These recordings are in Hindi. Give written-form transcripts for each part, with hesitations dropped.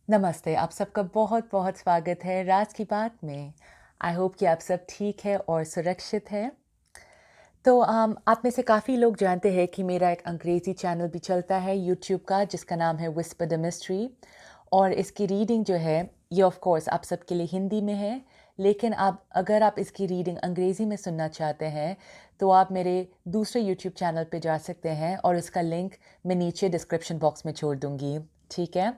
नमस्ते, आप सबका बहुत-बहुत स्वागत है राज की बात में। आई होप कि आप सब ठीक है और सुरक्षित हैं। तो आप में से काफ़ी लोग जानते हैं कि मेरा एक अंग्रेज़ी चैनल भी चलता है यूट्यूब का जिसका नाम है विस्पर द मिस्ट्री और इसकी रीडिंग जो है ये ऑफ़ कोर्स आप सबके लिए हिंदी में है, लेकिन अगर आप इसकी रीडिंग अंग्रेज़ी में सुनना चाहते हैं, तो आप मेरे दूसरे यूट्यूब चैनल पे जा सकते हैं और इसका लिंक मैं नीचे डिस्क्रिप्शन बॉक्स में छोड़ दूँगी, ठीक है?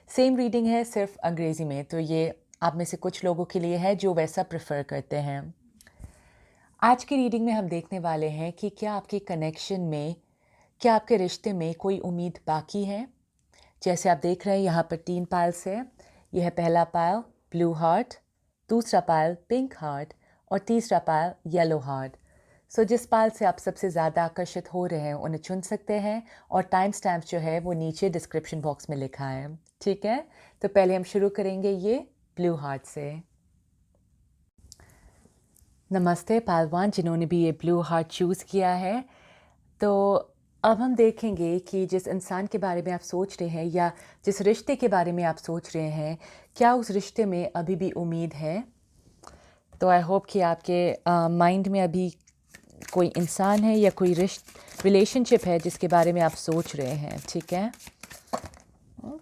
सेम रीडिंग है सिर्फ़ अंग्रेज़ी में, तो ये आप में से कुछ लोगों के लिए है जो वैसा प्रेफ़र करते हैं। आज की रीडिंग में हम देखने वाले हैं कि क्या आपके कनेक्शन में, क्या आपके रिश्ते में कोई उम्मीद बाकी है? जैसे आप देख रहे हैं यहाँ पर 3 पाइल्स हैं। यह है पहला पाइल ब्लू हार्ट, दूसरा पाइल पिंक हार्ट और तीसरा पाइल येलो हार्ट। सो जिस पाइल से आप सबसे ज़्यादा आकर्षित हो रहे हैं उन्हें चुन सकते हैं और टाइम स्टैम्प जो है वो नीचे डिस्क्रिप्शन बॉक्स में लिखा है, ठीक है? तो पहले हम शुरू करेंगे ये ब्लू हार्ट से। नमस्ते पहलवान जिन्होंने भी ये ब्लू हार्ट चूज़ किया है। तो अब हम देखेंगे कि जिस इंसान के बारे में आप सोच रहे हैं या जिस रिश्ते के बारे में आप सोच रहे हैं, क्या उस रिश्ते में अभी भी उम्मीद है? तो आई होप कि आपके माइंड में अभी कोई इंसान है या कोई रिलेशनशिप है जिसके बारे में आप सोच रहे हैं, ठीक है? ओके।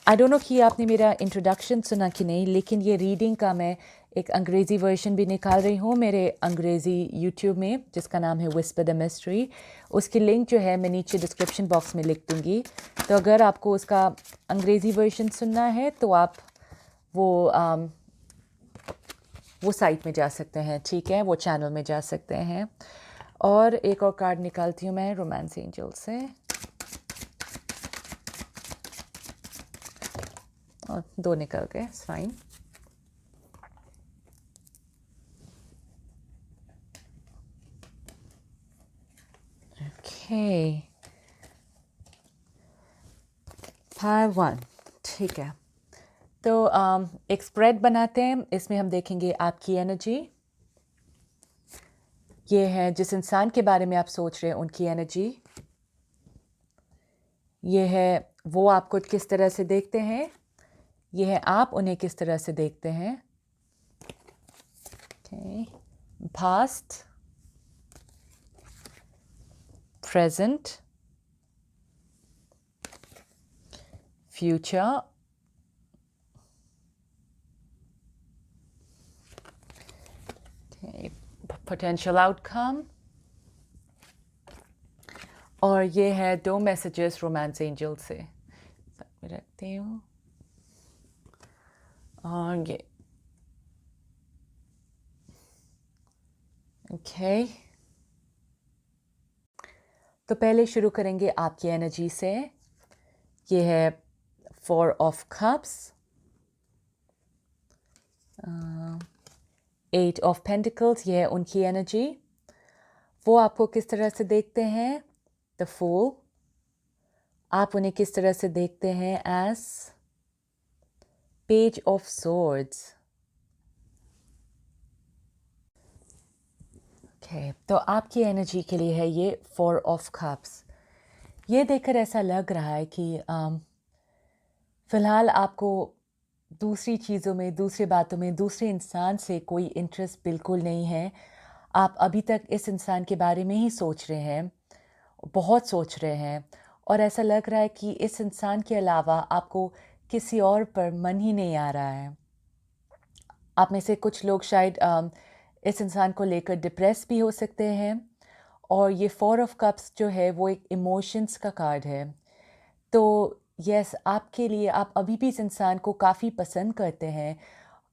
आई डोंट नो कि आपने मेरा इंट्रोडक्शन सुना कि नहीं, लेकिन ये रीडिंग का मैं एक अंग्रेज़ी वर्जन भी निकाल रही हूँ मेरे अंग्रेज़ी यूट्यूब में जिसका नाम है विस्पर द मिस्ट्री। उसकी लिंक जो है मैं नीचे डिस्क्रिप्शन बॉक्स में लिख दूँगी। तो अगर आपको उसका अंग्रेज़ी वर्जन सुनना है तो आप वो वो साइट में जा सकते हैं, ठीक है? वो चैनल में जा सकते हैं। और एक और कार्ड निकालती हूँ मैं रोमांस एंजल से। और 2 निकल गए, इट्स फाइन। ओके, 5 1 ठीक है। तो एक स्प्रेड बनाते हैं, इसमें हम देखेंगे आपकी एनर्जी। ये है जिस इंसान के बारे में आप सोच रहे हैं उनकी एनर्जी। ये है वो आपको किस तरह से देखते हैं। ये है आप उन्हें किस तरह से देखते हैं। Okay, past, present, future, potential outcome और ये है 2 मैसेजेस रोमांस एंजल से। साथ में रखती हूँ और ये ओके। तो पहले शुरू करेंगे आपकी एनर्जी से। ये है 4 ऑफ कप्स, 8 ऑफ पेंटिकल्स, ये है उनकी एनर्जी। वो आपको किस तरह से देखते हैं, द फूल। आप उन्हें किस तरह से देखते हैं, as page of swords. Okay, तो आपकी एनर्जी के लिए है ये 4 ऑफ कप्स। ये देखकर ऐसा लग रहा है कि फ़िलहाल आपको दूसरी चीज़ों में, दूसरी बातों में, दूसरे इंसान से कोई इंटरेस्ट बिल्कुल नहीं है। आप अभी तक इस इंसान के बारे में ही सोच रहे हैं, बहुत सोच रहे हैं और ऐसा लग रहा है कि इस इंसान के अलावा आपको किसी और पर मन ही नहीं आ रहा है। आप में से कुछ लोग शायद इस इंसान को लेकर डिप्रेस भी हो सकते हैं और ये 4 ऑफ कप्स जो है वो एक इमोशंस का कार्ड है। तो यस, आपके लिए आप अभी भी इस इंसान को काफ़ी पसंद करते हैं,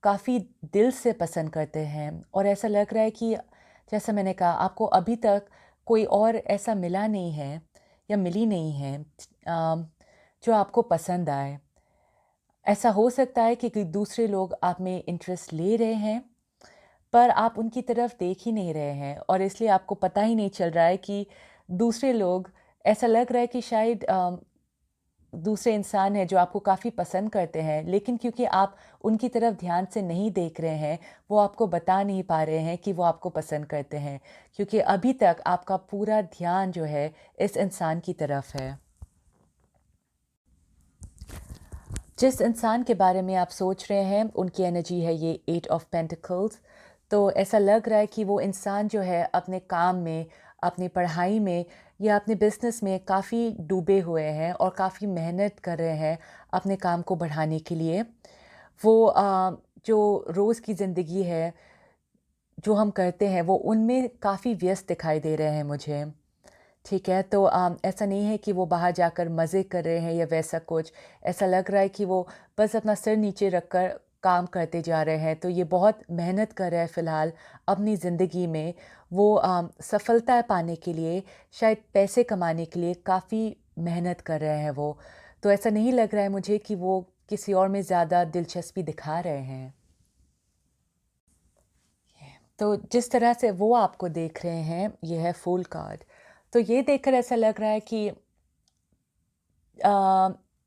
काफ़ी दिल से पसंद करते हैं और ऐसा लग रहा है कि जैसा मैंने कहा आपको अभी तक कोई और ऐसा मिला नहीं है या मिली नहीं है जो आपको पसंद आए। ऐसा हो सकता है कि दूसरे लोग आप में इंटरेस्ट ले रहे हैं, पर आप उनकी तरफ देख ही नहीं रहे हैं और इसलिए आपको पता ही नहीं चल रहा है कि दूसरे लोग, ऐसा लग रहा है कि शायद दूसरे इंसान हैं जो आपको काफ़ी पसंद करते हैं, लेकिन क्योंकि आप उनकी तरफ ध्यान से नहीं देख रहे हैं, वो आपको बता नहीं पा रहे हैं कि वो आपको पसंद करते हैं, क्योंकि अभी तक आपका पूरा ध्यान जो है इस इंसान की तरफ है। जिस इंसान के बारे में आप सोच रहे हैं, उनकी एनर्जी है ये 8 ऑफ पेंटिकल्स। तो ऐसा लग रहा है कि वो इंसान जो है अपने काम में, अपनी पढ़ाई में या अपने बिज़नेस में काफ़ी डूबे हुए हैं और काफ़ी मेहनत कर रहे हैं अपने काम को बढ़ाने के लिए। वो जो रोज़ की ज़िंदगी है, जो हम करते हैं, वो उनमें काफ़ी व्यस्त दिखाई दे रहे हैं मुझे। ठीक है, तो ऐसा नहीं है कि वो बाहर जाकर मज़े कर रहे हैं या वैसा कुछ। ऐसा लग रहा है कि वो बस अपना सिर नीचे रखकर काम करते जा रहे हैं। तो ये बहुत मेहनत कर रहे हैं फ़िलहाल अपनी ज़िंदगी में। वो सफलता पाने के लिए, शायद पैसे कमाने के लिए काफ़ी मेहनत कर रहे हैं वो। तो ऐसा नहीं लग रहा है मुझे कि वो किसी और में ज़्यादा दिलचस्पी दिखा रहे हैं। तो जिस तरह से वो आपको देख रहे हैं, ये है फूल कार्ड। तो ये देखकर ऐसा लग रहा है कि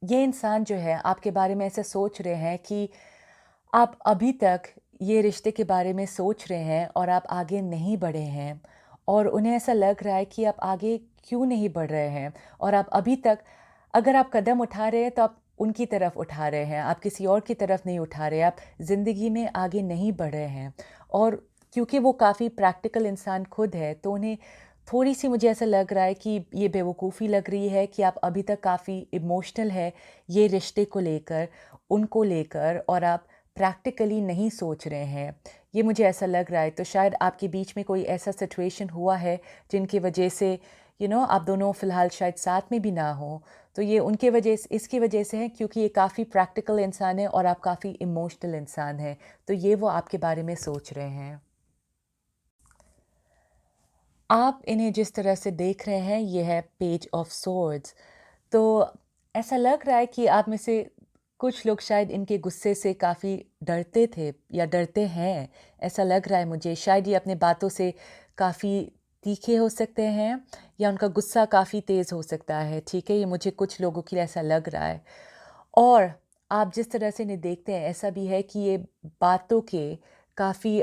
ये इंसान जो है आपके बारे में ऐसे सोच रहे हैं कि आप अभी तक ये रिश्ते के बारे में सोच रहे हैं और आप आगे नहीं बढ़े हैं, और उन्हें ऐसा लग रहा है कि आप आगे क्यों नहीं बढ़ रहे हैं, और आप अभी तक अगर आप कदम उठा रहे हैं तो आप उनकी तरफ उठा रहे हैं, आप किसी और की तरफ नहीं उठा रहे, आप ज़िंदगी में आगे नहीं बढ़ रहे हैं। और क्योंकि वो काफ़ी प्रैक्टिकल इंसान खुद है, तो उन्हें थोड़ी-सी, मुझे ऐसा लग रहा है कि ये बेवकूफ़ी लग रही है कि आप अभी तक काफ़ी इमोशनल है ये रिश्ते को लेकर, उनको लेकर, और आप प्रैक्टिकली नहीं सोच रहे हैं। ये मुझे ऐसा लग रहा है। तो शायद आपके बीच में कोई ऐसा सिचुएशन हुआ है जिनकी वजह से आप दोनों फ़िलहाल शायद साथ में भी ना हो। तो ये उनके वजह से, इसकी वजह से है क्योंकि ये काफ़ी प्रैक्टिकल इंसान है और आप काफ़ी इमोशनल इंसान हैं। तो ये वो आपके बारे में सोच रहे हैं। आप इन्हें जिस तरह से देख रहे हैं, ये है पेज ऑफ सोर्ड्स। तो ऐसा लग रहा है कि आप में से कुछ लोग शायद इनके गुस्से से काफ़ी डरते थे या डरते हैं। ऐसा लग रहा है मुझे, शायद ये अपने बातों से काफ़ी तीखे हो सकते हैं या उनका गुस्सा काफ़ी तेज़ हो सकता है, ठीक है? ये मुझे कुछ लोगों के लिए ऐसा लग रहा है। और आप जिस तरह से इन्हें देखते हैं, ऐसा भी है कि ये बातों के काफ़ी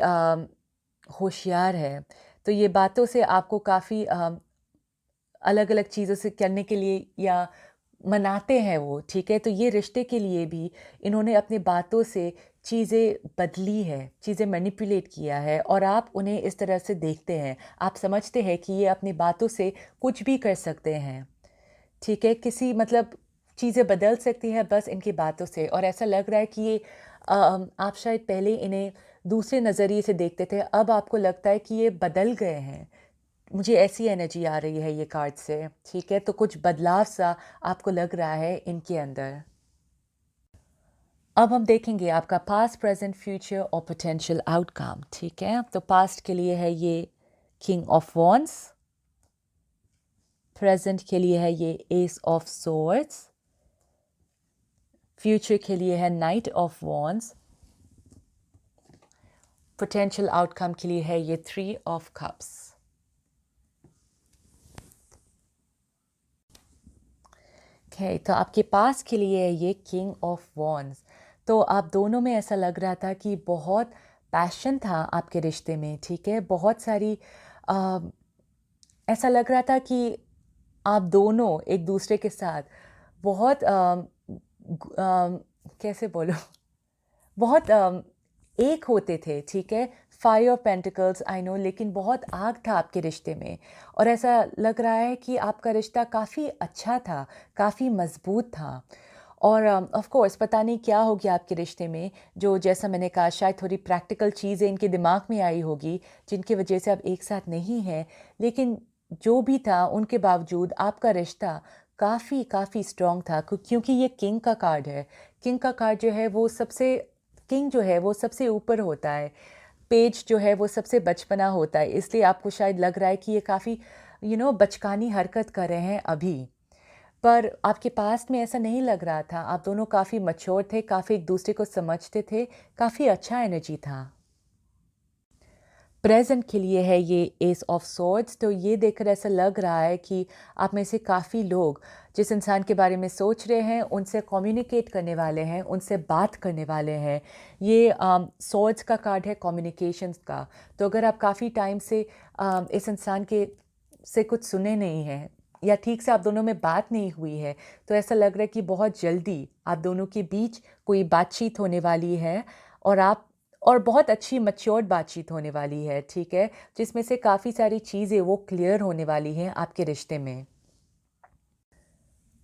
होशियार है। तो ये बातों से आपको काफ़ी अलग-अलग चीज़ों से करने के लिए या मनाते हैं वो, ठीक है? तो ये रिश्ते के लिए भी इन्होंने अपनी बातों से चीज़ें बदली है, चीज़ें मैनिपुलेट किया है, और आप उन्हें इस तरह से देखते हैं। आप समझते हैं कि ये अपनी बातों से कुछ भी कर सकते हैं, ठीक है? किसी मतलब चीज़ें बदल सकती हैं बस इनकी बातों से, और ऐसा लग रहा है कि ये आप शायद पहले इन्हें दूसरे नज़रिए से देखते थे, अब आपको लगता है कि ये बदल गए हैं। मुझे ऐसी एनर्जी आ रही है ये कार्ड से, ठीक है? तो कुछ बदलाव सा आपको लग रहा है इनके अंदर। अब हम देखेंगे आपका पास्ट, प्रेज़ेंट, फ्यूचर और पोटेंशियल आउटकम, ठीक है? तो पास्ट के लिए है ये किंग ऑफ वॉन्ड्स, प्रेज़ेंट के लिए है ये एस ऑफ सोर्ड्स, फ्यूचर के लिए है night of wands, potential outcome के लिए है ये 3 ऑफ कप्स। ओके, तो आपके पास के लिए है ये किंग ऑफ वॉन्ड्स। तो आप दोनों में ऐसा लग रहा था कि बहुत पैशन था आपके रिश्ते में, ठीक है? बहुत सारी अ, ऐसा लग रहा था कि आप दोनों एक दूसरे के साथ बहुत कैसे बोलूँ, बहुत एक होते थे, ठीक है? Five of pentacles, I know, लेकिन बहुत आग था आपके रिश्ते में, और ऐसा लग रहा है कि आपका रिश्ता काफ़ी अच्छा था, काफ़ी मज़बूत था। और ऑफ़ कोर्स पता नहीं क्या हो गया आपके रिश्ते में, जो जैसा मैंने कहा शायद थोड़ी प्रैक्टिकल चीज़ें इनके दिमाग में आई होगी, जिनकी वजह से आप एक साथ नहीं हैं। लेकिन जो भी था, उनके बावजूद आपका रिश्ता काफ़ी स्ट्रॉन्ग था, क्योंकि ये किंग का कार्ड है। किंग का कार्ड जो है वो सबसे, किंग जो है वो सबसे ऊपर होता है, पेज जो है वो सबसे बचपना होता है, इसलिए आपको शायद लग रहा है कि ये काफ़ी बचकानी हरकत कर रहे हैं अभी। पर आपके पास्ट में ऐसा नहीं लग रहा था, आप दोनों काफ़ी मैच्योर थे, काफ़ी एक दूसरे को समझते थे, काफ़ी अच्छा एनर्जी था। प्रेजेंट के लिए है ये एस ऑफ सॉर्ड्स। तो ये देखकर ऐसा लग रहा है कि आप में से काफ़ी लोग जिस इंसान के बारे में सोच रहे हैं उनसे कम्युनिकेट करने वाले हैं, उनसे बात करने वाले हैं। ये सॉर्ड्स का कार्ड है कम्युनिकेशंस का। तो अगर आप काफ़ी टाइम से इस इंसान के से कुछ सुने नहीं हैं या ठीक से आप दोनों में बात नहीं हुई है, तो ऐसा लग रहा है कि बहुत जल्दी आप दोनों के बीच कोई बातचीत होने वाली है और बहुत अच्छी मैच्योर्ड बातचीत होने वाली है, ठीक है? जिसमें से काफ़ी सारी चीज़ें वो क्लियर होने वाली हैं आपके रिश्ते में।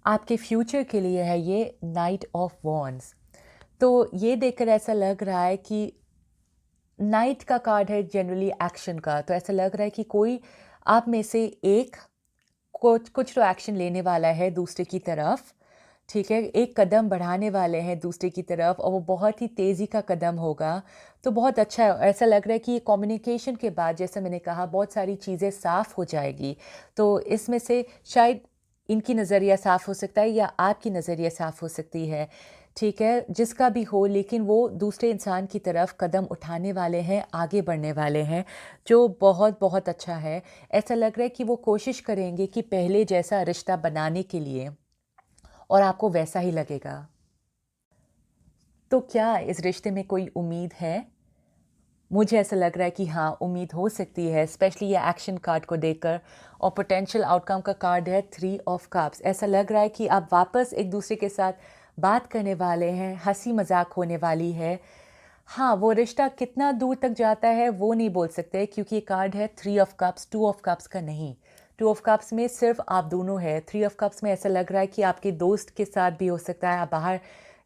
आपके फ्यूचर के लिए है ये नाइट ऑफ वॉन्ड्स। तो ये देखकर ऐसा लग रहा है कि नाइट का कार्ड है जनरली एक्शन का, तो ऐसा लग रहा है कि कोई आप में से एक कुछ तो एक्शन लेने वाला है दूसरे की तरफ, ठीक है? एक कदम बढ़ाने वाले हैं दूसरे की तरफ और वो बहुत ही तेज़ी का कदम होगा, तो बहुत अच्छा है। ऐसा लग रहा है कि कम्युनिकेशन के बाद जैसा मैंने कहा बहुत सारी चीज़ें साफ़ हो जाएगी। तो इसमें से शायद इनकी नज़रिया साफ़ हो सकता है या आपकी नज़रिया साफ़ हो सकती है, ठीक है? जिसका भी हो, लेकिन वो दूसरे इंसान की तरफ कदम उठाने वाले हैं, आगे बढ़ने वाले हैं, जो बहुत बहुत अच्छा है। ऐसा लग रहा है कि वो कोशिश करेंगे कि पहले जैसा रिश्ता बनाने के लिए और आपको वैसा ही लगेगा। तो क्या इस रिश्ते में कोई उम्मीद है? मुझे ऐसा लग रहा है कि हाँ, उम्मीद हो सकती है, स्पेशली ये एक्शन कार्ड को देखकर। और पोटेंशियल आउटकम का कार्ड है थ्री ऑफ कप्स। ऐसा लग रहा है कि आप वापस एक दूसरे के साथ बात करने वाले हैं, हंसी मजाक होने वाली है। हाँ, वो रिश्ता कितना दूर तक जाता है वो नहीं बोल सकते, क्योंकि ये कार्ड है three of cups, two of cups का नहीं। टू ऑफ कप्स में सिर्फ आप दोनों है। थ्री ऑफ कप्स में ऐसा लग रहा है कि आपके दोस्त के साथ भी हो सकता है, आप बाहर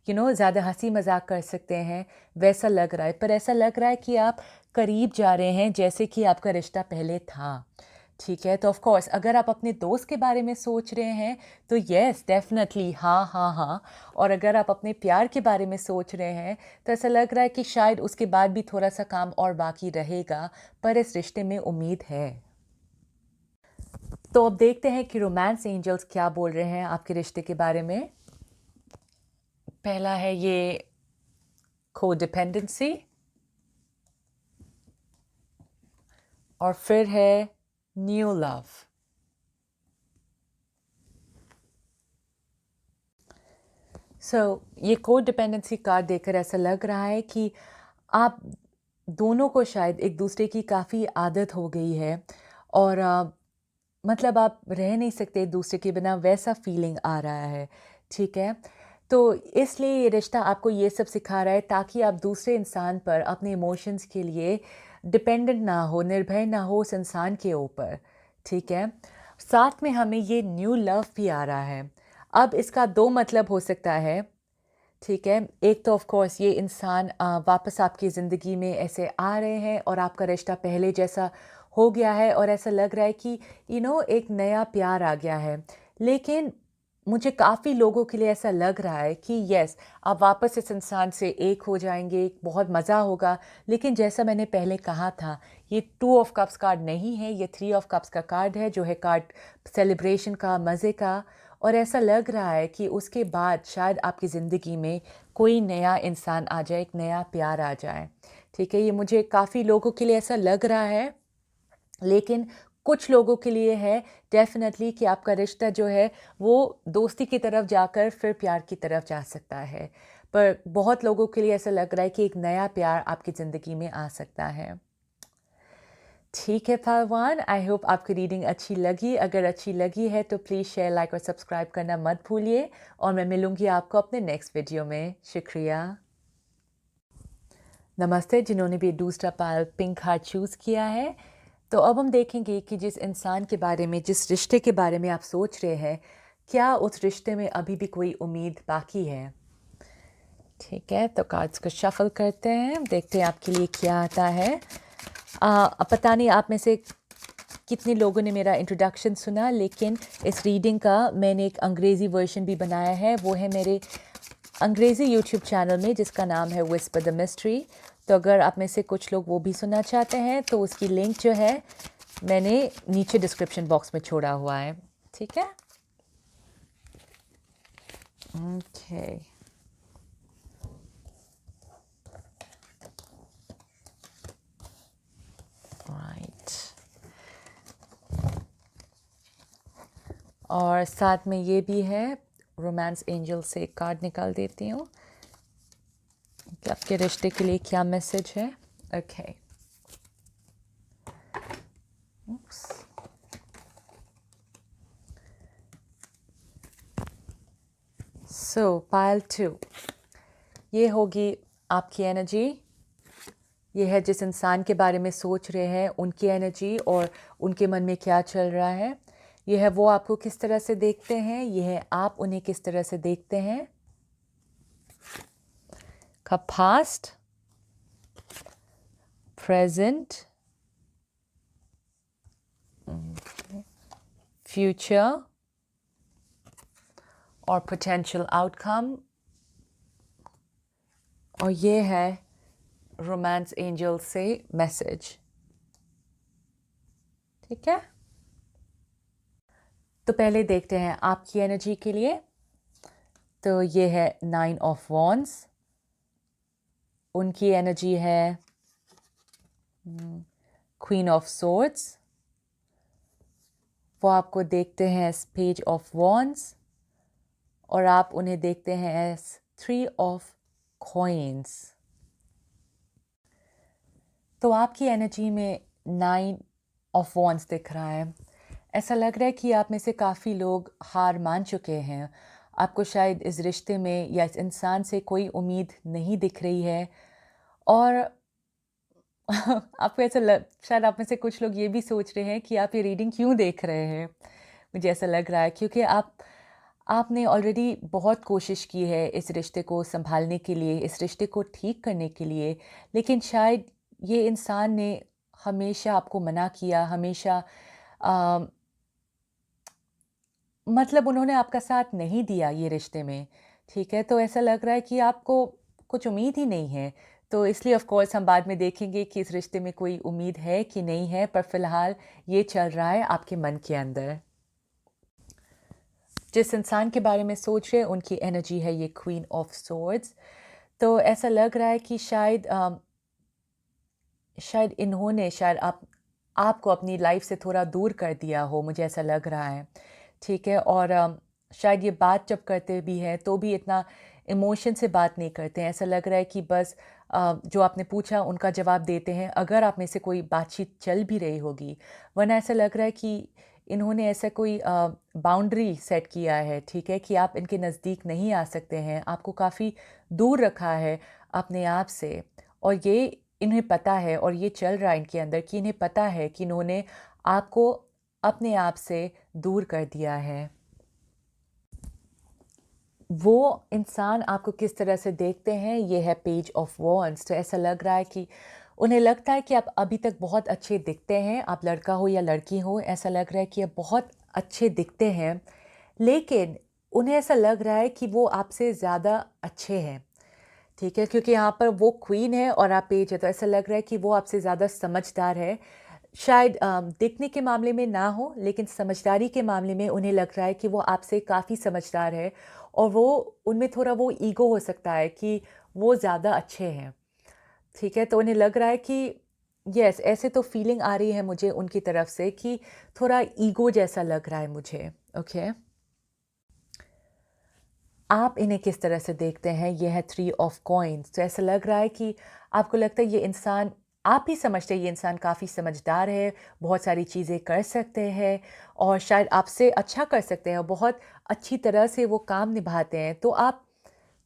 ज़्यादा हंसी मजाक कर सकते हैं, वैसा लग रहा है। पर ऐसा लग रहा है कि आप करीब जा रहे हैं जैसे कि आपका रिश्ता पहले था, ठीक है? तो ऑफ कोर्स अगर आप अपने दोस्त के बारे में सोच रहे हैं तो येस डेफिनेटली हाँ, हाँ, हाँ। और अगर आप अपने प्यार के बारे में सोच रहे हैं तो ऐसा लग रहा है कि शायद उसके बाद भी थोड़ा-सा काम और बाकी रहेगा, पर इस रिश्ते में उम्मीद है। तो अब देखते हैं कि रोमांस एंजल्स क्या बोल रहे हैं आपके रिश्ते के बारे में। पहला है ये कोडिपेंडेंसी और फिर है न्यू लव। ये कोडिपेंडेंसी कार्ड देखकर ऐसा लग रहा है कि आप दोनों को शायद एक दूसरे की काफ़ी आदत हो गई है और मतलब आप रह नहीं सकते एक दूसरे के बिना, वैसा फीलिंग आ रहा है, ठीक है? तो इसलिए ये रिश्ता आपको ये सब सिखा रहा है ताकि आप दूसरे इंसान पर अपने इमोशंस के लिए डिपेंडेंट ना हो, निर्भर ना हो उस इंसान के ऊपर, ठीक है? साथ में हमें ये न्यू लव भी आ रहा है। अब इसका दो मतलब हो सकता है, ठीक है? एक तो ऑफ़ कोर्स ये इंसान वापस आपकी ज़िंदगी में ऐसे आ रहे हैं और आपका रिश्ता पहले जैसा हो गया है और ऐसा लग रहा है कि एक नया प्यार आ गया है। लेकिन मुझे काफ़ी लोगों के लिए ऐसा लग रहा है कि येस, आप वापस इस इंसान से एक हो जाएँगे, बहुत मज़ा होगा। लेकिन जैसा मैंने पहले कहा था, ये टू ऑफ़ कप्स कार्ड नहीं है, ये थ्री ऑफ़ कप्स का कार्ड है, जो है कार्ड सेलिब्रेशन का, मज़े का। और ऐसा लग रहा है कि उसके बाद शायद आपकी ज़िंदगी में कोई नया इंसान आ जाए, एक नया प्यार आ जाए, ठीक है? ये मुझे काफ़ी लोगों के लिए ऐसा लग रहा है, लेकिन कुछ लोगों के लिए है डेफ़िनेटली कि आपका रिश्ता जो है वो दोस्ती की तरफ जाकर फिर प्यार की तरफ जा सकता है। पर बहुत लोगों के लिए ऐसा लग रहा है कि एक नया प्यार आपकी ज़िंदगी में आ सकता है। ठीक है पहलवान, आई होप आपकी रीडिंग अच्छी लगी। अगर अच्छी लगी है तो प्लीज़ शेयर, लाइक और सब्सक्राइब करना मत भूलिए और मैं मिलूँगी आपको अपने नेक्स्ट वीडियो में। शुक्रिया। नमस्ते जिन्होंने भी दूसरा पाल पिंक हार्ट चूज़ किया है। तो अब हम देखेंगे कि जिस इंसान के बारे में, जिस रिश्ते के बारे में आप सोच रहे हैं, क्या उस रिश्ते में अभी भी कोई उम्मीद बाकी है? ठीक है, तो कार्ड्स को शफ़ल करते हैं, देखते हैं आपके लिए क्या आता है। अब पता नहीं आप में से कितने लोगों ने मेरा इंट्रोडक्शन सुना, लेकिन इस रीडिंग का मैंने एक अंग्रेज़ी वर्जन भी बनाया है। वो है मेरे अंग्रेज़ी यूट्यूब चैनल में, जिसका नाम है विस्पर द मिस्ट्री। तो अगर आप में से कुछ लोग वो भी सुनना चाहते हैं तो उसकी लिंक जो है मैंने नीचे डिस्क्रिप्शन बॉक्स में छोड़ा हुआ है, ठीक है? ओके। और साथ में ये भी है, रोमांस एंजल से एक कार्ड निकाल देती हूँ कि आपके रिश्ते के लिए क्या मैसेज है। ओके, सो पाइल 2, ये होगी आपकी एनर्जी। ये है जिस इंसान के बारे में सोच रहे हैं उनकी एनर्जी और उनके मन में क्या चल रहा है। ये है वो आपको किस तरह से देखते हैं, ये है आप उन्हें किस तरह से देखते हैं। का पास्ट, प्रेजेंट, फ्यूचर और पोटेंशियल आउटकम। और ये है रोमांस एंजल से मैसेज। ठीक है, तो पहले देखते हैं आपकी एनर्जी के लिए। तो ये है 9 ऑफ वॉन्ड्स, उनकी एनर्जी है क्वीन ऑफ सोर्ड्स, वो आपको देखते हैं एज पेज ऑफ वॉन्ड्स और आप उन्हें देखते हैं एज 3 ऑफ कॉइन्स। तो आपकी एनर्जी में 9 ऑफ वॉन्ड्स दिख रहा है। ऐसा लग रहा है कि आप में से काफ़ी लोग हार मान चुके हैं। आपको शायद इस रिश्ते में या इस इंसान से कोई उम्मीद नहीं दिख रही है और आपको शायद आप में से कुछ लोग ये भी सोच रहे हैं कि आप ये रीडिंग क्यों देख रहे हैं। मुझे ऐसा लग रहा है क्योंकि आपने ऑलरेडी बहुत कोशिश की है इस रिश्ते को संभालने के लिए, इस रिश्ते को ठीक करने के लिए, लेकिन शायद ये इंसान ने हमेशा आपको मना किया, हमेशा मतलब उन्होंने आपका साथ नहीं दिया ये रिश्ते में। ठीक है, तो ऐसा लग रहा है कि आपको कुछ उम्मीद ही नहीं है। तो इसलिए ऑफ कोर्स हम बाद में देखेंगे कि इस रिश्ते में कोई उम्मीद है कि नहीं है, पर फिलहाल ये चल रहा है आपके मन के अंदर। जिस इंसान के बारे में सोच रहे हैं उनकी एनर्जी है ये क्वीन ऑफ सोर्ड्स। तो ऐसा लग रहा है कि शायद इन्होंने आपको अपनी लाइफ से थोड़ा दूर कर दिया हो, मुझे ऐसा लग रहा है। ठीक है, और शायद ये बात जब करते भी हैं तो भी इतना इमोशन से बात नहीं करते हैं। ऐसा लग रहा है कि बस जो आपने पूछा उनका जवाब देते हैं, अगर आप में से कोई बातचीत चल भी रही होगी। वरना ऐसा लग रहा है कि इन्होंने ऐसा कोई बाउंड्री सेट किया है, ठीक है, कि आप इनके नज़दीक नहीं आ सकते हैं, आपको काफ़ी दूर रखा है अपने आप से। और ये इन्हें पता है और ये चल रहा है इनके अंदर कि इन्हें पता है कि इन्होंने आपको अपने आप से दूर कर दिया है। वो इंसान आपको किस तरह से देखते हैं, ये है पेज ऑफ वॉन्ड्स। तो ऐसा लग रहा है कि उन्हें लगता है कि आप अभी तक बहुत अच्छे दिखते हैं, आप लड़का हो या लड़की हो, ऐसा लग रहा है कि आप बहुत अच्छे दिखते हैं, लेकिन उन्हें ऐसा लग रहा है कि वो आपसे ज़्यादा अच्छे हैं। ठीक है, क्योंकि यहाँ पर वो क्वीन है और आप पेज है, तो ऐसा लग रहा है कि वो आपसे ज़्यादा समझदार है। शायद दिखने के मामले में ना हो, लेकिन समझदारी के मामले में उन्हें लग रहा है कि वो आपसे काफ़ी समझदार है और वो उनमें थोड़ा वो ईगो हो सकता है कि वो ज़्यादा अच्छे हैं। ठीक है, तो उन्हें लग रहा है कि यस, ऐसे तो फीलिंग आ रही है मुझे उनकी तरफ से कि थोड़ा ईगो जैसा लग रहा है मुझे। ओके, आप इन्हें किस तरह से देखते हैं, ये है 3 ऑफ कॉइन्स। तो ऐसा लग रहा है कि आपको लगता है ये इंसान, आप ही समझते हैं ये इंसान काफ़ी समझदार है, बहुत सारी चीज़ें कर सकते हैं और शायद आपसे अच्छा कर सकते हैं और बहुत अच्छी तरह से वो काम निभाते हैं। तो आप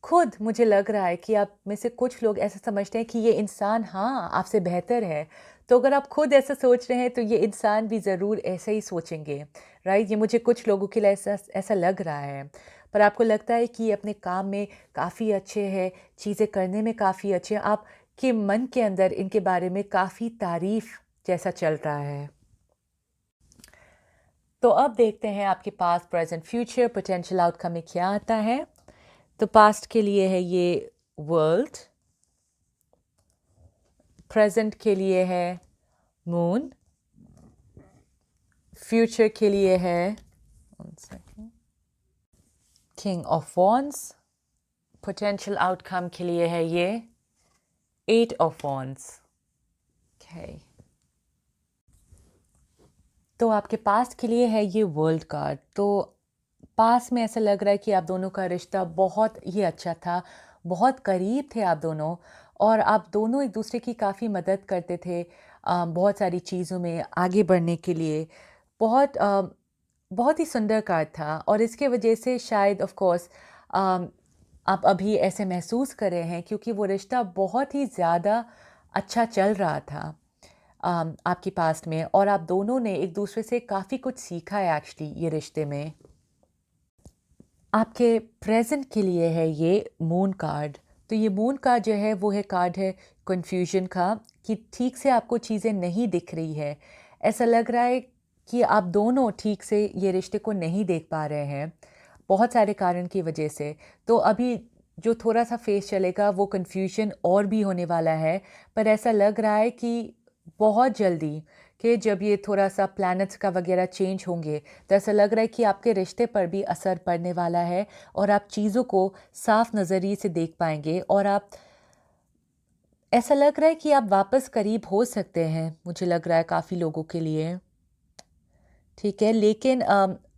खुद, मुझे लग रहा है कि आप में से कुछ लोग ऐसा समझते हैं कि ये इंसान हाँ, आपसे बेहतर है। तो अगर आप खुद ऐसा सोच रहे हैं तो ये इंसान भी ज़रूर ऐसे ही सोचेंगे, राइट? ये मुझे कुछ लोगों के लिए ऐसा ऐसा लग रहा है। पर आपको लगता है कि ये अपने काम में काफ़ी अच्छे हैं, चीज़ें करने में काफ़ी अच्छे हैं, आपके मन के अंदर इनके बारे में काफ़ी तारीफ़ जैसा चल रहा है। तो अब देखते हैं आपके पास प्रेज़ेंट, फ्यूचर, पोटेंशियल आउटकम में क्या आता है। तो पास्ट के लिए है ये वर्ल्ड, प्रेजेंट के लिए है मून, फ्यूचर के लिए है king of wands, potential outcome के लिए है ये 8 ऑफ वॉन्ड्स। ओके, तो आपके पास्ट के लिए है ये वर्ल्ड कार्ड। तो पास में ऐसा लग रहा है कि आप दोनों का रिश्ता बहुत ही अच्छा था, बहुत करीब थे आप दोनों और आप दोनों एक दूसरे की काफ़ी मदद करते थे बहुत सारी चीज़ों में आगे बढ़ने के लिए। बहुत बहुत ही सुंदर कार्ड था और इसके वजह से शायद ऑफ कोर्स आप अभी ऐसे महसूस कर रहे हैं क्योंकि वो रिश्ता बहुत ही ज़्यादा अच्छा चल रहा था आपके पास्ट में और आप दोनों ने एक दूसरे से काफ़ी कुछ सीखा है एक्चुअली ये रिश्ते में। आपके प्रेज़ेंट के लिए है ये मून कार्ड। तो ये मून कार्ड जो है वो है कार्ड है कन्फ्यूजन का कि ठीक से आपको चीज़ें नहीं दिख रही है। ऐसा लग रहा है कि आप दोनों ठीक से ये रिश्ते को नहीं देख पा रहे हैं, बहुत सारे कारण की वजह से। तो अभी जो थोड़ा-सा फ़ेज़ चलेगा वो कन्फ्यूजन और भी होने वाला है, पर ऐसा लग रहा है कि बहुत जल्दी कि जब ये थोड़ा-सा प्लैनेट्स का वग़ैरह चेंज होंगे, तो ऐसा लग रहा है कि आपके रिश्ते पर भी असर पड़ने वाला है और आप चीज़ों को साफ नज़रिए से देख पाएँगे और आप ऐसा लग रहा है कि आप वापस करीब हो सकते हैं, मुझे लग रहा है काफ़ी लोगों के लिए, ठीक है? लेकिन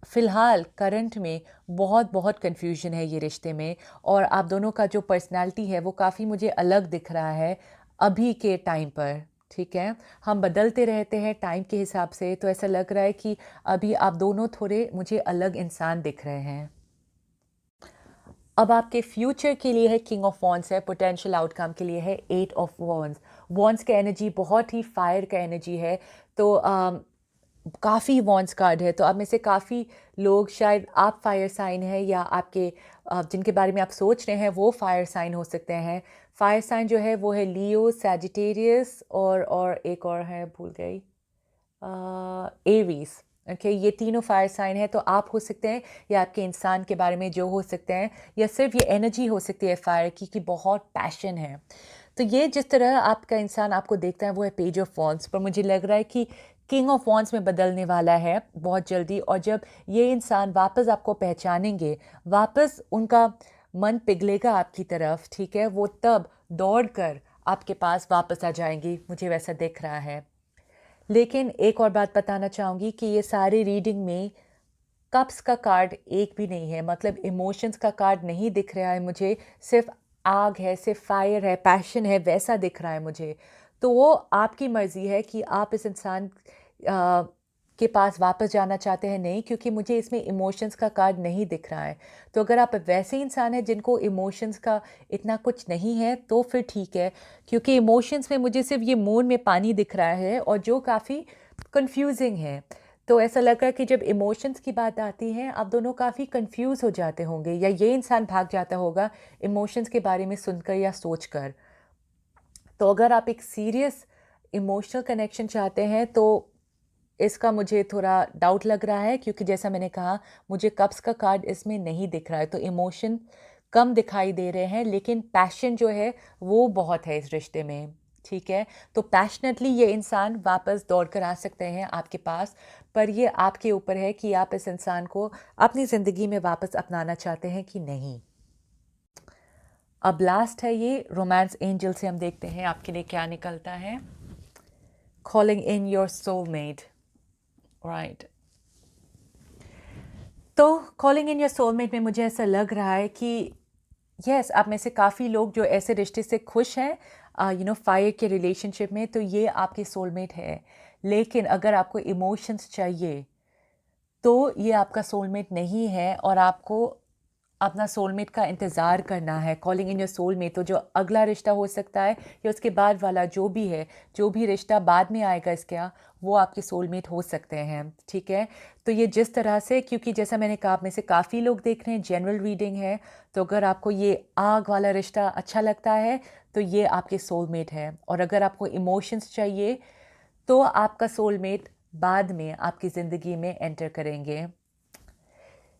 फ़िलहाल करंट में बहुत-बहुत कन्फ्यूज़न है ये रिश्ते में और आप दोनों का जो पर्सनैलिटी है, वो काफ़ी मुझे अलग दिख रहा है अभी के टाइम पर, ठीक है? हम बदलते रहते हैं टाइम के हिसाब से, तो ऐसा लग रहा है कि अभी आप दोनों थोड़े मुझे अलग इंसान दिख रहे हैं। अब आपके फ्यूचर के लिए है किंग ऑफ वॉन्ड्स है, पोटेंशियल आउटकम के लिए है एट ऑफ वॉन्ड्स। वॉन्ड्स का एनर्जी बहुत ही फायर का एनर्जी है, तो काफ़ी वॉन्ड्स कार्ड है, तो आप में से काफ़ी लोग शायद आप फायर साइन है या आपके जिनके बारे में आप सोच रहे हैं वो फायर साइन हो सकते हैं। फायर साइन जो है वो है लियो, सैजिटेरियस और एक और है भूल गई एरीज। ओके, ये तीनों फायर साइन है, तो आप हो सकते हैं या आपके इंसान के बारे में जो हो सकते हैं या सिर्फ ये एनर्जी हो सकती है फायर की कि बहुत पैशन है। तो ये जिस तरह आपका इंसान आपको देखता है वो है पेज ऑफ वॉन्ड्स, पर मुझे लग रहा है कि किंग ऑफ वॉन्ड्स में बदलने वाला है बहुत जल्दी और जब ये इंसान वापस आपको पहचानेंगे, वापस उनका मन पिघलेगा आपकी तरफ, ठीक है? वो तब दौड़ कर आपके पास वापस आ जाएंगी, मुझे वैसा दिख रहा है। लेकिन एक और बात बताना चाहूँगी कि ये सारी रीडिंग में कप्स का कार्ड एक भी नहीं है, मतलब इमोशंस का कार्ड नहीं दिख रहा है मुझे, सिर्फ आग है, सिर्फ फायर है, पैशन है, वैसा दिख रहा है मुझे। तो वो आपकी मर्ज़ी है कि आप इस इंसान के पास वापस जाना चाहते हैं, नहीं, क्योंकि मुझे इसमें इमोशंस का कार्ड नहीं दिख रहा है। तो अगर आप वैसे इंसान हैं जिनको इमोशंस का इतना कुछ नहीं है तो फिर ठीक है, क्योंकि इमोशंस में मुझे सिर्फ ये मून में पानी दिख रहा है और जो काफ़ी कंफ्यूजिंग है। तो ऐसा लगा कि जब इमोशंस की बात आती है आप दोनों काफ़ी कंफ्यूज हो जाते होंगे या ये इंसान भाग जाता होगा इमोशंस के बारे में सुनकर या सोचकर। तो अगर आप एक सीरियस इमोशनल कनेक्शन चाहते हैं तो इसका मुझे थोड़ा डाउट लग रहा है, क्योंकि जैसा मैंने कहा मुझे कप्स का कार्ड इसमें नहीं दिख रहा है, तो इमोशन कम दिखाई दे रहे हैं लेकिन पैशन जो है वो बहुत है इस रिश्ते में, ठीक है? तो पैशनेटली ये इंसान वापस दौड़ कर आ सकते हैं आपके पास, पर ये आपके ऊपर है कि आप इस इंसान को अपनी ज़िंदगी में वापस अपनाना चाहते हैं कि नहीं। अब लास्ट है ये रोमांस एंजल से हम देखते हैं आपके लिए क्या निकलता है। Calling in your soulmate, right. तो कॉलिंग इन योर सोलमेट में मुझे ऐसा लग रहा है कि यस, आप में से काफ़ी लोग जो ऐसे रिश्ते से खुश हैं फायर के रिलेशनशिप में, तो ये आपके सोलमेट है। लेकिन अगर आपको इमोशंस चाहिए तो ये आपका सोलमेट नहीं है और आपको अपना सोलमेट का इंतज़ार करना है। कॉलिंग इन योर सोलमेट, तो जो अगला रिश्ता हो सकता है या उसके बाद वाला जो भी है, जो भी रिश्ता बाद में आएगा इसका, वो आपके सोलमेट हो सकते हैं, ठीक है? तो ये जिस तरह से, क्योंकि जैसा मैंने कहा आप में से काफ़ी लोग देख रहे हैं, जनरल रीडिंग है, तो अगर आपको ये आग वाला रिश्ता अच्छा लगता है तो ये आपके सोलमेट है और अगर आपको इमोशंस चाहिए तो आपका सोलमेट बाद में आपकी ज़िंदगी में एंटर करेंगे।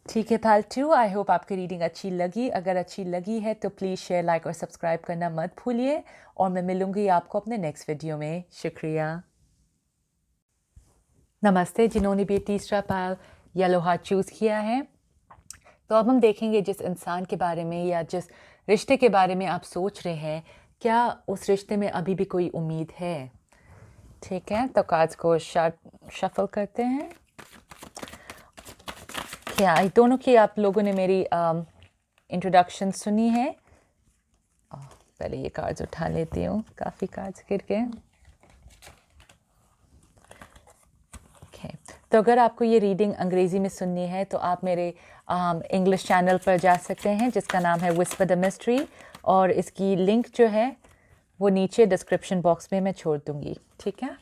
ठीक है पालतू, आई होप आपकी रीडिंग अच्छी लगी। अगर अच्छी लगी है तो प्लीज़ शेयर, लाइक और सब्सक्राइब करना मत भूलिए और मैं मिलूँगी आपको अपने नेक्स्ट वीडियो में। शुक्रिया। नमस्ते जिन्होंने भी तीसरा पाल येलो हार्ट चूज़ किया है। तो अब हम देखेंगे जिस इंसान के बारे में या जिस रिश्ते के बारे में आप सोच रहे हैं, क्या उस रिश्ते में अभी भी कोई उम्मीद है? ठीक है, तो कार्ड्स को शफल करते हैं क्या आई दोनों की आप लोगों ने मेरी इंट्रोडक्शन सुनी है? पहले ये कार्ड्स उठा लेती हूँ, काफ़ी कार्ड्स गिर गए। ओके, तो अगर आपको ये रीडिंग अंग्रेज़ी में सुननी है तो आप मेरे इंग्लिश चैनल पर जा सकते हैं जिसका नाम है विस्पर द मिस्ट्री, और इसकी लिंक जो है वो नीचे डिस्क्रिप्शन बॉक्स में मैं छोड़ दूँगी, ठीक है?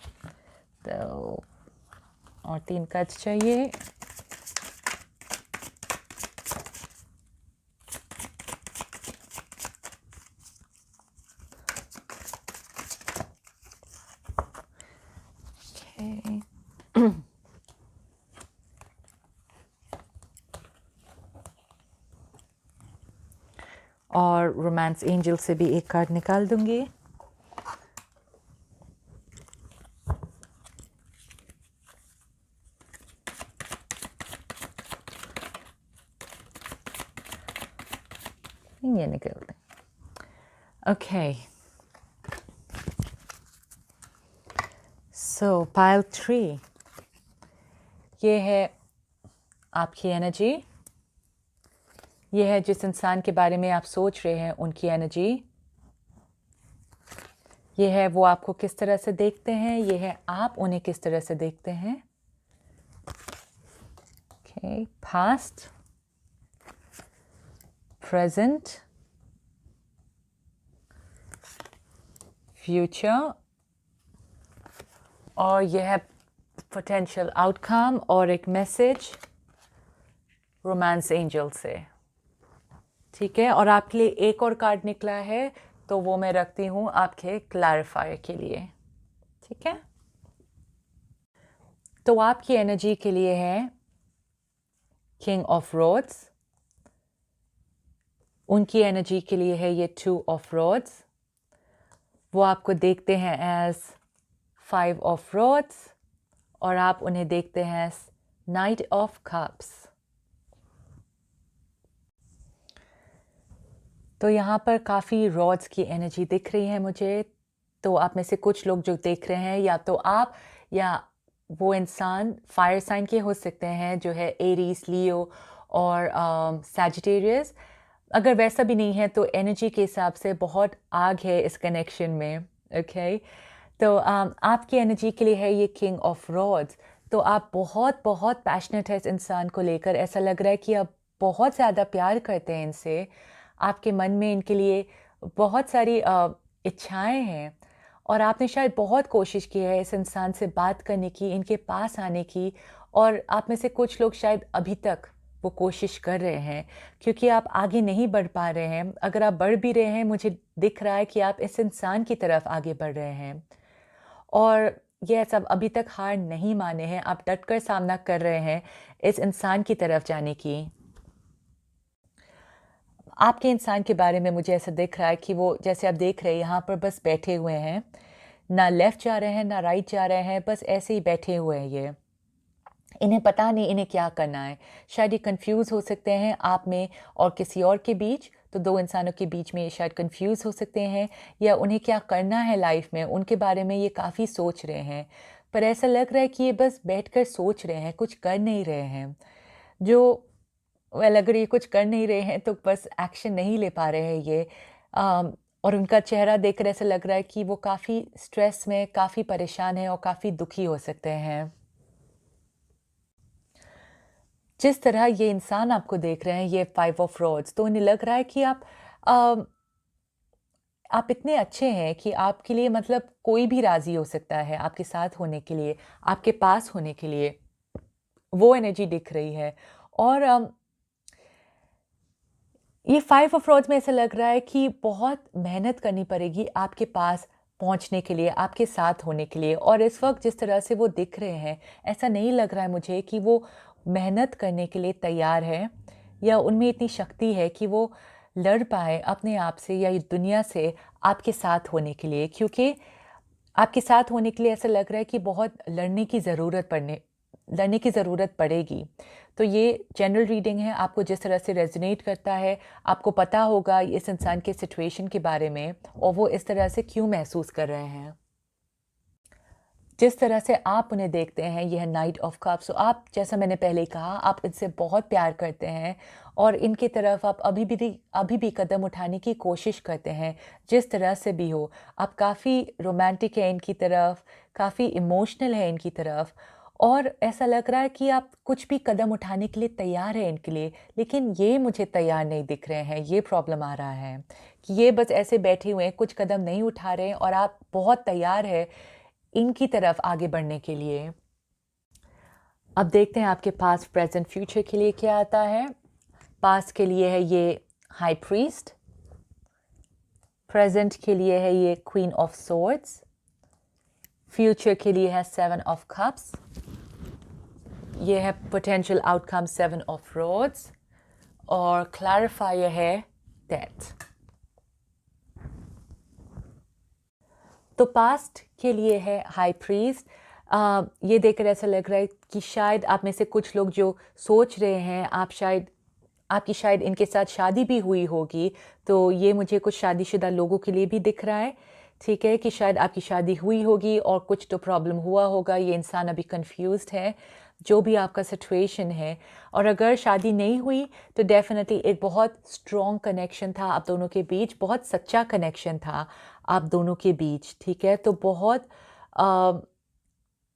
तो और 3 कार्ड्स चाहिए। और रोमांस एंजल से भी एक कार्ड निकाल दूंगी। ये निकलते हैं। ओके, सो पाइल 3, ये है आपकी एनर्जी, ये है जिस इंसान के बारे में आप सोच रहे हैं उनकी एनर्जी, ये है वो आपको किस तरह से देखते हैं, ये है आप उन्हें किस तरह से देखते हैं। ओके, पास्ट, प्रेजेंट, फ्यूचर, और यह है पोटेंशियल आउटकम और एक मैसेज रोमांस एंजल से, ठीक है? और आपके लिए एक और कार्ड निकला है तो वो मैं रखती हूँ आपके क्लैरिफायर के लिए, ठीक है? तो आपकी एनर्जी के लिए है किंग ऑफ रोड्स, उनकी एनर्जी के लिए है ये 2 ऑफ रोड्स, वो आपको देखते हैं एज 5 ऑफ रोड्स, और आप उन्हें देखते हैं एज नाइट ऑफ कप्स। तो यहाँ पर काफ़ी रॉड्स की एनर्जी दिख रही है मुझे। तो आप में से कुछ लोग जो देख रहे हैं, या तो आप या वो इंसान फायर साइन के हो सकते हैं जो है एरीज, लियो और सैजिटेरियस। अगर वैसा भी नहीं है तो एनर्जी के हिसाब से बहुत आग है इस कनेक्शन में, ओके? तो आपकी एनर्जी के लिए है ये किंग ऑफ रॉड्स। तो आप बहुत बहुत पैशनेट है इस इंसान को लेकर, ऐसा लग रहा है कि आप बहुत ज़्यादा प्यार करते हैं इनसे, आपके मन में इनके लिए बहुत सारी इच्छाएं हैं, और आपने शायद बहुत कोशिश की है इस इंसान से बात करने की, इनके पास आने की, और आप में से कुछ लोग शायद अभी तक वो कोशिश कर रहे हैं क्योंकि आप आगे नहीं बढ़ पा रहे हैं। अगर आप बढ़ भी रहे हैं, मुझे दिख रहा है कि आप इस इंसान की तरफ आगे बढ़ रहे हैं, और ये सब अभी तक हार नहीं माने हैं, आप डटकर सामना कर रहे हैं इस इंसान की तरफ जाने की। आपके इंसान के बारे में मुझे ऐसा दिख रहा है कि वो, जैसे आप देख रहे हैं, यहाँ पर बस बैठे हुए हैं, ना लेफ़्ट जा रहे हैं ना राइट जा रहे हैं, बस ऐसे ही बैठे हुए हैं ये। इन्हें पता नहीं इन्हें क्या करना है। शायद ये कंफ्यूज हो सकते हैं आप में और किसी और के बीच, तो 2 इंसानों के बीच में ये शायद कंफ्यूज हो सकते हैं, या उन्हें क्या करना है लाइफ में उनके बारे में ये काफ़ी सोच रहे हैं। पर ऐसा लग रहा है कि ये बस बैठकर सोच रहे हैं, कुछ कर नहीं रहे हैं। जो अगर ये कुछ कर नहीं रहे हैं तो बस एक्शन नहीं ले पा रहे हैं ये। और उनका चेहरा देखकर ऐसा लग रहा है कि वो काफ़ी स्ट्रेस में, काफ़ी परेशान है और काफ़ी दुखी हो सकते हैं। जिस तरह ये इंसान आपको देख रहे हैं, ये 5 ऑफ रोड्स, तो उन्हें लग रहा है कि अ, आप इतने अच्छे हैं कि आपके लिए मतलब कोई भी राज़ी हो सकता है आपके साथ होने के लिए, आपके पास होने के लिए। वो एनर्जी दिख रही है। और ये 5 ऑफ रोड्स में ऐसा लग रहा है कि बहुत मेहनत करनी पड़ेगी आपके पास पहुंचने के लिए, आपके साथ होने के लिए। और इस वक्त जिस तरह से वो दिख रहे हैं, ऐसा नहीं लग रहा है मुझे कि वो मेहनत करने के लिए तैयार है, या उनमें इतनी शक्ति है कि वो लड़ पाए अपने आप से या इस दुनिया से आपके साथ होने के लिए। क्योंकि आपके साथ होने के लिए ऐसा लग रहा है कि बहुत लड़ने की ज़रूरत पड़ेगी। तो ये जनरल रीडिंग है, आपको जिस तरह से रेजोनेट करता है, आपको पता होगा इस इंसान के सिचुएशन के बारे में और वो इस तरह से क्यों महसूस कर रहे हैं। जिस तरह से आप उन्हें देखते हैं, ये है नाइट ऑफ कप्स। तो आप, जैसा मैंने पहले कहा, आप इनसे बहुत प्यार करते हैं और इनकी तरफ आप अभी भी कदम उठाने की कोशिश करते हैं, जिस तरह से भी हो। आप काफ़ी रोमांटिक हैं इनकी तरफ, काफ़ी इमोशनल है इनकी तरफ, और ऐसा लग रहा है कि आप कुछ भी कदम उठाने के लिए तैयार हैं इनके लिए, लेकिन ये मुझे तैयार नहीं दिख रहे हैं। ये प्रॉब्लम आ रहा है कि ये बस ऐसे बैठे हुए हैं, कुछ कदम नहीं उठा रहे हैं, और आप बहुत तैयार है इनकी तरफ आगे बढ़ने के लिए। अब देखते हैं आपके पास प्रेजेंट फ्यूचर के लिए क्या आता है। पास्ट के लिए है ये हाई प्रीस्ट, प्रेजेंट के लिए है ये क्वीन ऑफ सोर्ड्स, फ्यूचर के लिए है सेवन ऑफ कप्स, ये है potential outcome seven of rods, और क्लैरिफायर है डेथ। तो पास्ट के लिए है हाई प्रीस्ट। ये देखकर ऐसा लग रहा है कि शायद आप में से कुछ लोग जो सोच रहे हैं आपकी शायद इनके साथ शादी भी हुई होगी, तो ये मुझे कुछ शादीशुदा लोगों के लिए भी दिख रहा है। ठीक है, कि शायद आपकी शादी हुई होगी और कुछ तो प्रॉब्लम हुआ होगा, ये इंसान अभी कंफ्यूज्ड है, जो भी आपका सिचुएशन है। और अगर शादी नहीं हुई तो डेफिनेटली एक बहुत स्ट्रॉन्ग कनेक्शन था आप दोनों के बीच, बहुत सच्चा कनेक्शन था आप दोनों के बीच। ठीक है, तो बहुत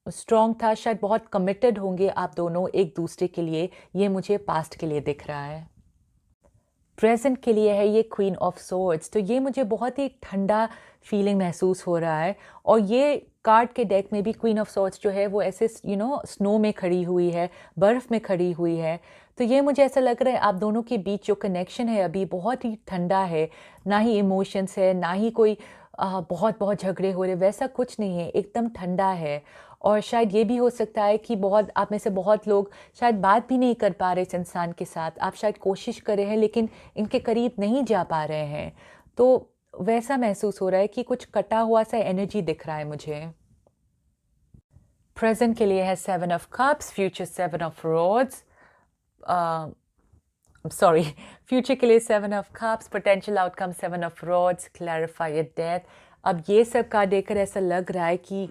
स्ट्रॉन्ग था, शायद बहुत कमिटेड होंगे आप दोनों एक दूसरे के लिए, ये मुझे पास्ट के लिए दिख रहा है। प्रेजेंट के लिए है ये क्वीन ऑफ सोर्ड्स। तो ये मुझे बहुत ही ठंडा फीलिंग महसूस हो रहा है, और ये कार्ड के डेक में भी क्वीन ऑफ सोर्ड्स जो है वो ऐसे स्नो में खड़ी हुई है, बर्फ़ में खड़ी हुई है। तो ये मुझे ऐसा लग रहा है आप दोनों के बीच जो कनेक्शन है अभी बहुत ही ठंडा है, ना ही इमोशंस है, ना ही कोई बहुत बहुत झगड़े हो रहे, वैसा कुछ नहीं है, एकदम ठंडा है। और शायद ये भी हो सकता है कि बहुत आप में से बहुत लोग शायद बात भी नहीं कर पा रहे इस इंसान के साथ, आप शायद कोशिश कर रहे हैं लेकिन इनके करीब नहीं जा पा रहे हैं। तो वैसा महसूस हो रहा है कि कुछ कटा हुआ सा एनर्जी दिख रहा है मुझे। प्रेजेंट के लिए है seven of cups, future seven of rods, sorry, future के लिए seven of cups, potential outcome seven of rods, clarify death. अब ये सब कार्ड देखकर ऐसा लग रहा है कि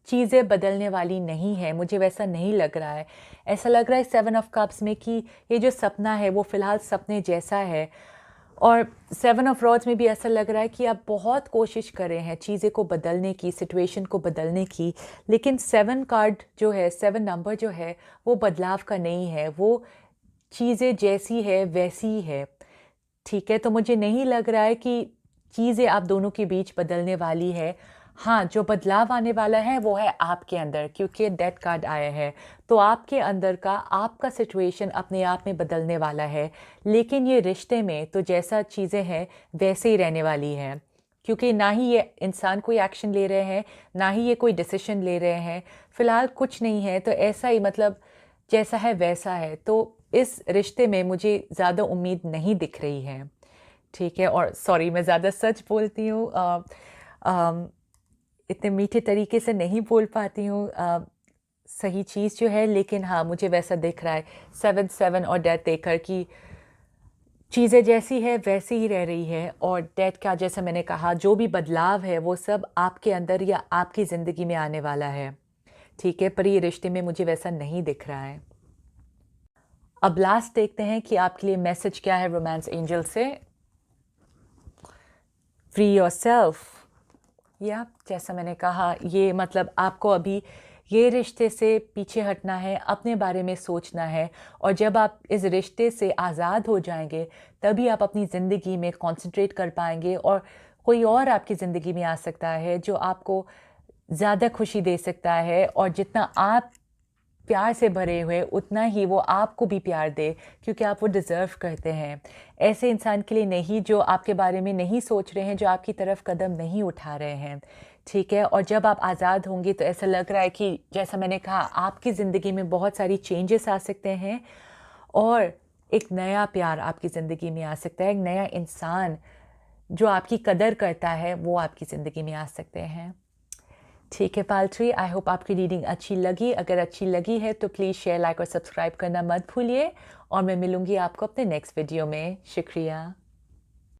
चीज़ें बदलने वाली नहीं है, मुझे वैसा नहीं लग रहा है। ऐसा लग रहा है सेवन ऑफ कप्स में कि ये जो सपना है वो फ़िलहाल सपने जैसा है, और सेवन ऑफ रोड्स में भी ऐसा लग रहा है कि आप बहुत कोशिश कर रहे हैं चीज़ें को बदलने की, सिचुएशन को बदलने की, लेकिन सेवन कार्ड जो है, सेवन नंबर जो है, वो बदलाव का नहीं है, वो चीज़ें जैसी है वैसी ही है। ठीक है, तो मुझे नहीं लग रहा है कि चीज़ें आप दोनों के बीच बदलने वाली है। हाँ, जो बदलाव आने वाला है वो है आपके अंदर, क्योंकि डेथ कार्ड आया है, तो आपके अंदर का आपका सिचुएशन अपने आप में बदलने वाला है। लेकिन ये रिश्ते में तो जैसा चीज़ें हैं वैसे ही रहने वाली हैं, क्योंकि ना ही ये इंसान कोई एक्शन ले रहे हैं, ना ही ये कोई डिसीजन ले रहे हैं, फ़िलहाल कुछ नहीं है, तो ऐसा ही, मतलब जैसा है वैसा है। तो इस रिश्ते में मुझे ज़्यादा उम्मीद नहीं दिख रही है। ठीक है, और सॉरी मैं ज़्यादा सच बोलती हूँ, इतने मीठे तरीके से नहीं बोल पाती हूँ सही चीज़ जो है, लेकिन हाँ मुझे वैसा दिख रहा है सेवन सेवन और डेथ देकर कि चीज़ें जैसी है वैसी ही रह रही है, और डेथ का, जैसा मैंने कहा, जो भी बदलाव है वो सब आपके अंदर या आपकी ज़िंदगी में आने वाला है। ठीक है, पर ये रिश्ते में मुझे वैसा नहीं दिख रहा है। अब लास्ट देखते हैं कि आपके लिए मैसेज क्या है रोमांस एंजल से। फ्री योरसेल्फ, या जैसा मैंने कहा, ये मतलब आपको अभी ये रिश्ते से पीछे हटना है, अपने बारे में सोचना है, और जब आप इस रिश्ते से आज़ाद हो जाएंगे तभी आप अपनी ज़िंदगी में कंसंट्रेट कर पाएंगे, और कोई और आपकी ज़िंदगी में आ सकता है जो आपको ज़्यादा खुशी दे सकता है, और जितना आप प्यार से भरे हुए उतना ही वो आपको भी प्यार दे, क्योंकि आप वो डिज़र्व करते हैं। ऐसे इंसान के लिए नहीं जो आपके बारे में नहीं सोच रहे हैं, जो आपकी तरफ कदम नहीं उठा रहे हैं। ठीक है, और जब आप आज़ाद होंगे तो ऐसा लग रहा है कि, जैसा मैंने कहा, आपकी ज़िंदगी में बहुत सारी चेंजेस आ सकते हैं, और एक नया प्यार आपकी ज़िंदगी में आ सकता है, एक नया इंसान जो आपकी कदर करता है वो आपकी ज़िंदगी में आ सकते हैं। ठीक है पालट्री, आई होप आपकी रीडिंग अच्छी लगी। अगर अच्छी लगी है तो प्लीज़ शेयर, लाइक और सब्सक्राइब करना मत भूलिए, और मैं मिलूँगी आपको अपने नेक्स्ट वीडियो में। शुक्रिया।